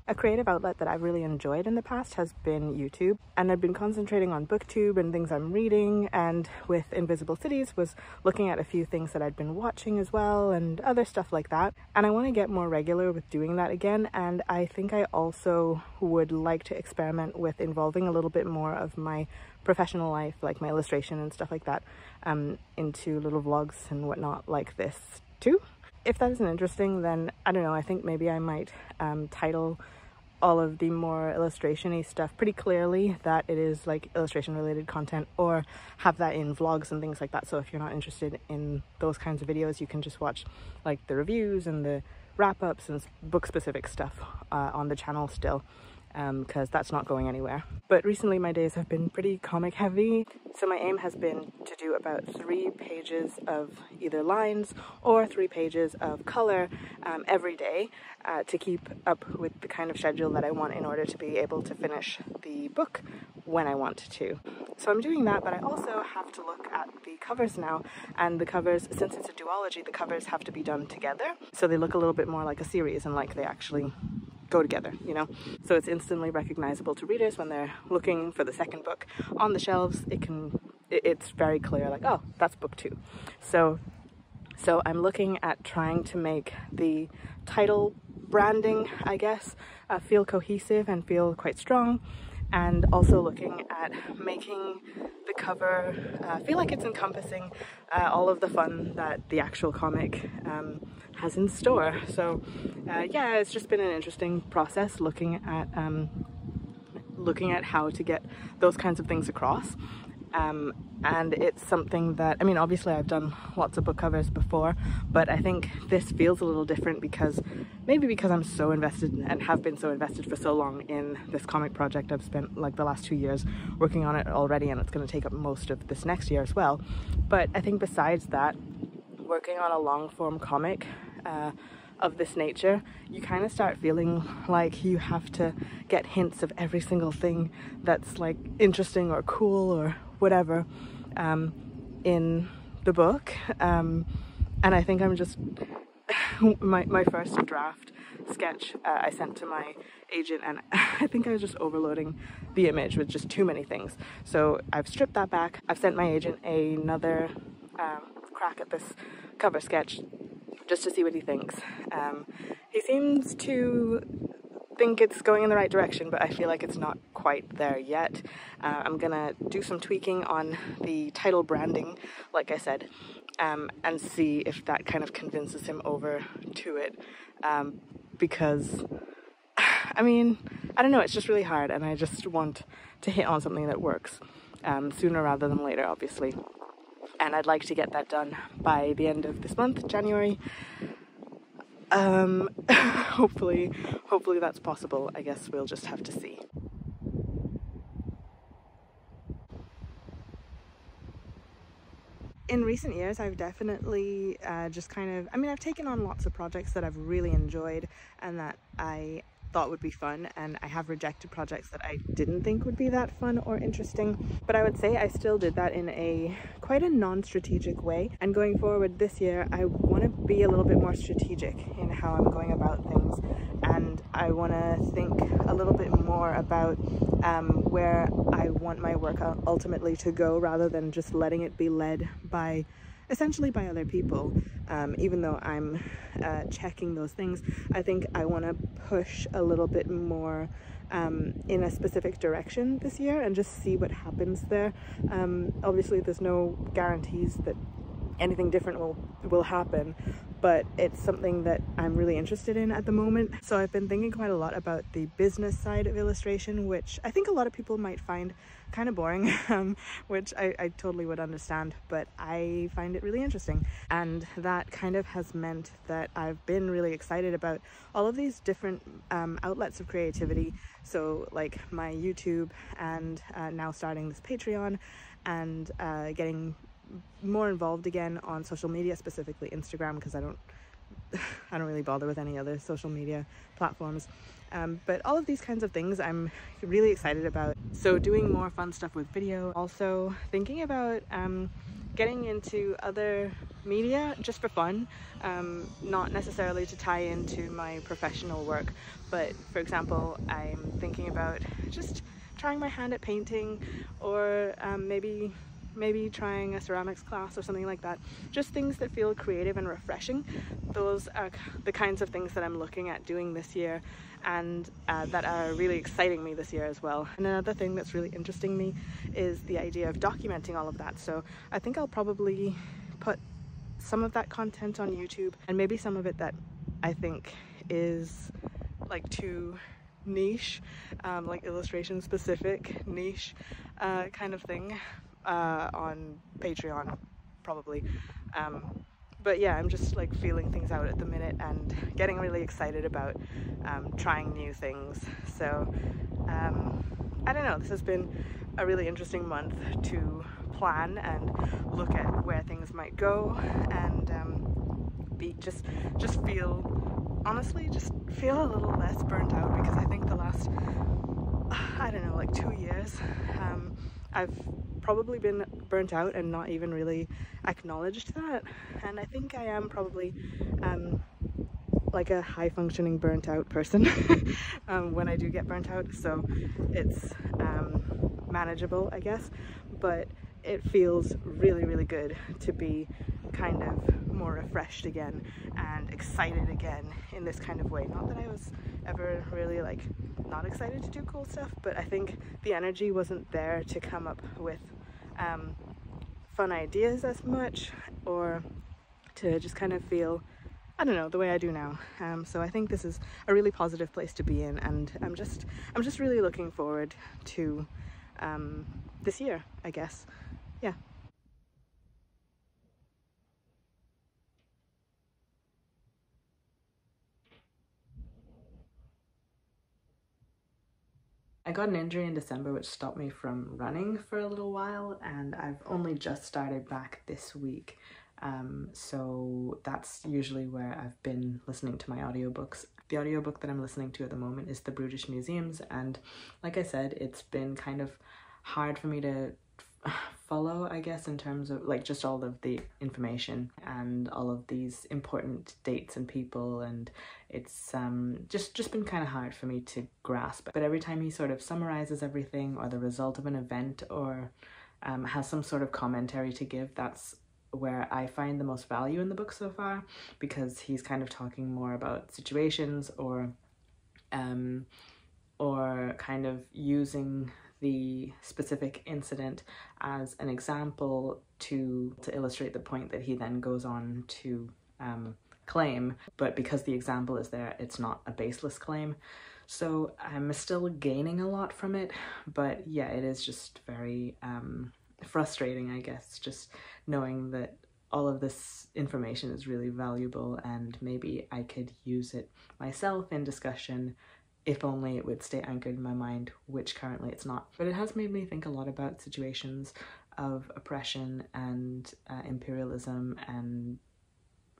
A creative outlet that I've really enjoyed in the past has been YouTube, and I've been concentrating on booktube and things I'm reading, and with Invisible Cities was looking at a few things that I'd been watching as well and other stuff like that. And I want to get more regular with doing that again, and I think I also would like to experiment with involving a little bit more of my professional life, like my illustration and stuff like that, into little vlogs and whatnot like this too. If that isn't interesting, then I don't know, I think maybe I might title all of the more illustration-y stuff pretty clearly that it is like illustration related content, or have that in vlogs and things like that. So if you're not interested in those kinds of videos, you can just watch like the reviews and the wrap-ups and book specific stuff on the channel still, because that's not going anywhere. But recently my days have been pretty comic heavy, so my aim has been to do about 3 pages of either lines or 3 pages of color every day, to keep up with the kind of schedule that I want in order to be able to finish the book when I want to. So I'm doing that, but I also have to look at the covers now, and the covers, since it's a duology, the covers have to be done together, so they look a little bit more like a series and like they actually go together, you know? So it's instantly recognizable to readers when they're looking for the second book on the shelves. It's very clear, like, oh, that's book 2. So I'm looking at trying to make the title branding, I guess, feel cohesive and feel quite strong, and also looking at making the cover feel like it's encompassing all of the fun that the actual comic has in store. So yeah, it's just been an interesting process looking at how to get those kinds of things across. And it's something that, I mean, obviously I've done lots of book covers before, but I think this feels a little different because I'm so invested and have been so invested for so long in this comic project. I've spent like the last 2 years working on it already, and it's going to take up most of this next year as well. But I think besides that, working on a long form comic of this nature, you kind of start feeling like you have to get hints of every single thing that's like interesting or cool or whatever in the book, and I think I'm just my first draft sketch I sent to my agent, and I think I was just overloading the image with just too many things. So I've stripped that back. I've sent my agent another crack at this cover sketch just to see what he thinks. He seems to think it's going in the right direction, but I feel like it's not quite there yet. I'm gonna do some tweaking on the title branding, like I said, and see if that kind of convinces him over to it, because I mean, I don't know, it's just really hard, and I just want to hit on something that works sooner rather than later, obviously. And I'd like to get that done by the end of this month, January. Hopefully that's possible. I guess we'll just have to see. In recent years, I've definitely just kind of, I mean, I've taken on lots of projects that I've really enjoyed and that I thought would be fun, and I have rejected projects that I didn't think would be that fun or interesting, but I would say I still did that in quite a non-strategic way. And going forward this year, I want to be a little bit more strategic in how I'm going about things, and I want to think a little bit more about where I want my work ultimately to go, rather than just letting it be led by essentially by other people. Even though I'm checking those things, I think I want to push a little bit more in a specific direction this year and just see what happens there. Obviously there's no guarantees that anything different will happen, but it's something that I'm really interested in at the moment. So I've been thinking quite a lot about the business side of illustration, which I think a lot of people might find kind of boring, which I totally would understand, but I find it really interesting. And that kind of has meant that I've been really excited about all of these different outlets of creativity. So like my YouTube, and now starting this Patreon, and getting more involved again on social media, specifically Instagram, because I don't really bother with any other social media platforms. But all of these kinds of things I'm really excited about. So doing more fun stuff with video. Also thinking about getting into other media just for fun, not necessarily to tie into my professional work, but for example, I'm thinking about just trying my hand at painting, or maybe trying a ceramics class or something like that. Just things that feel creative and refreshing. Those are the kinds of things that I'm looking at doing this year, and that are really exciting me this year as well. And another thing that's really interesting me is the idea of documenting all of that. So I think I'll probably put some of that content on YouTube, and maybe some of it that I think is like too niche, like illustration specific niche kind of thing, on Patreon probably. But yeah, I'm just like feeling things out at the minute and getting really excited about trying new things. So I don't know, this has been a really interesting month to plan and look at where things might go, and just feel, honestly, just feel a little less burnt out, because I think the last, I don't know, like 2 years, I've probably been burnt out and not even really acknowledged that. And I think I am probably like a high functioning burnt out person when I do get burnt out, so it's manageable, I guess, but it feels really good to be kind of more refreshed again and excited again in this kind of way. Not that I was ever really like not excited to do cool stuff, but I think the energy wasn't there to come up with fun ideas as much, or to just kind of feel, I don't know, the way I do now. So I think this is a really positive place to be in, and I'm just really looking forward to this year, I guess. Yeah. I got an injury in December which stopped me from running for a little while, and I've only just started back this week. So that's usually where I've been listening to my audiobooks. The audiobook that I'm listening to at the moment is The Brutish Museums, and like I said, it's been kind of hard for me to follow, I guess, in terms of like just all of the information and all of these important dates and people, and it's just been kind of hard for me to grasp. But every time he sort of summarizes everything, or the result of an event, or has some sort of commentary to give, that's where I find the most value in the book so far, because he's kind of talking more about situations, or kind of using the specific incident as an example to illustrate the point that he then goes on to claim. But because the example is there, it's not a baseless claim. So I'm still gaining a lot from it, but yeah, it is just very frustrating, I guess, just knowing that all of this information is really valuable, and maybe I could use it myself in discussion if only it would stay anchored in my mind, which currently it's not. But it has made me think a lot about situations of oppression and imperialism and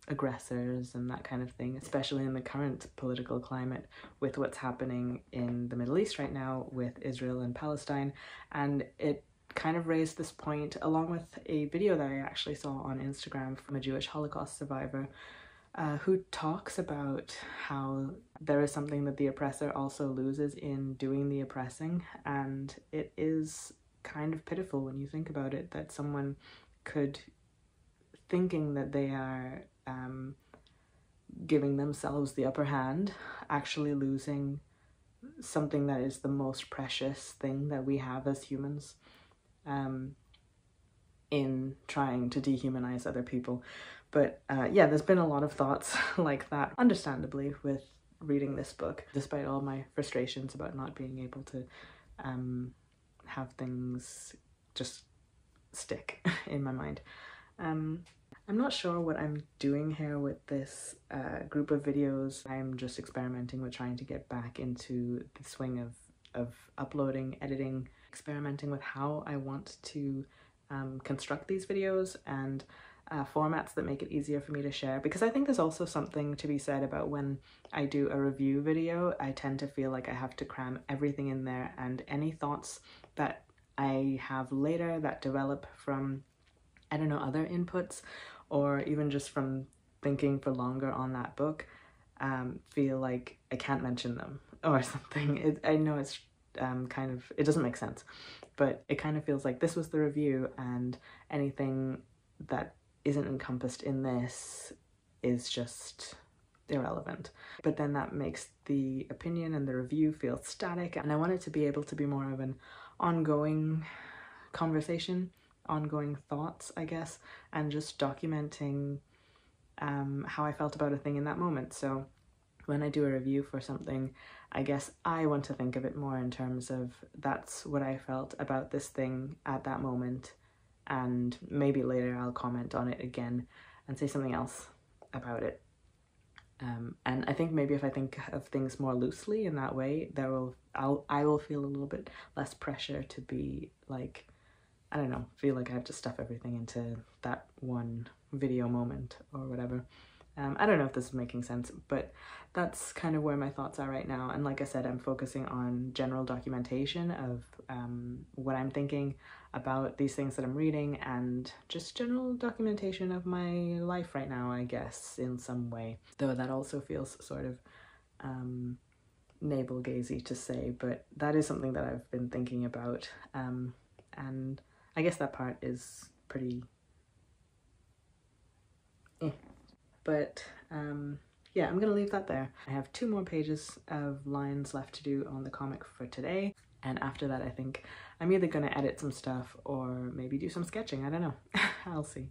aggressors and that kind of thing, especially in the current political climate with what's happening in the Middle East right now with Israel and Palestine. And it kind of raised this point along with a video that I actually saw on Instagram from a Jewish Holocaust survivor who talks about how there is something that the oppressor also loses in doing the oppressing, and it is kind of pitiful when you think about it, that someone could, thinking that they are giving themselves the upper hand, actually losing something that is the most precious thing that we have as humans, in trying to dehumanize other people. But yeah, there's been a lot of thoughts like that, understandably, with reading this book, despite all my frustrations about not being able to have things just stick in my mind. I'm not sure what I'm doing here with this group of videos. I'm just experimenting with trying to get back into the swing of uploading, editing, experimenting with how I want to construct these videos, and formats that make it easier for me to share, because I think there's also something to be said about when I do a review video, I tend to feel like I have to cram everything in there, and any thoughts that I have later that develop from I don't know, other inputs, or even just from thinking for longer on that book, feel like I can't mention them or something. I know it's kind of, it doesn't make sense, but it kind of feels like this was the review and anything that isn't encompassed in this is just irrelevant. But then that makes the opinion and the review feel static, and I want it to be able to be more of an ongoing conversation, ongoing thoughts, I guess, and just documenting how I felt about a thing in that moment. So when I do a review for something, I guess I want to think of it more in terms of that's what I felt about this thing at that moment, and maybe later I'll comment on it again and say something else about it. And I think maybe if I think of things more loosely in that way, I will feel a little bit less pressure to be like, I don't know, feel like I have to stuff everything into that one video moment or whatever. I don't know if this is making sense, but that's kind of where my thoughts are right now. And like I said, I'm focusing on general documentation of what I'm thinking about these things that I'm reading, and just general documentation of my life right now, I guess, in some way. Though that also feels sort of navel-gazy to say, but that is something that I've been thinking about. And I guess that part is pretty But yeah, I'm gonna leave that there. I have 2 more pages of lines left to do on the comic for today, and after that I think I'm either gonna edit some stuff or maybe do some sketching. I don't know. I'll see.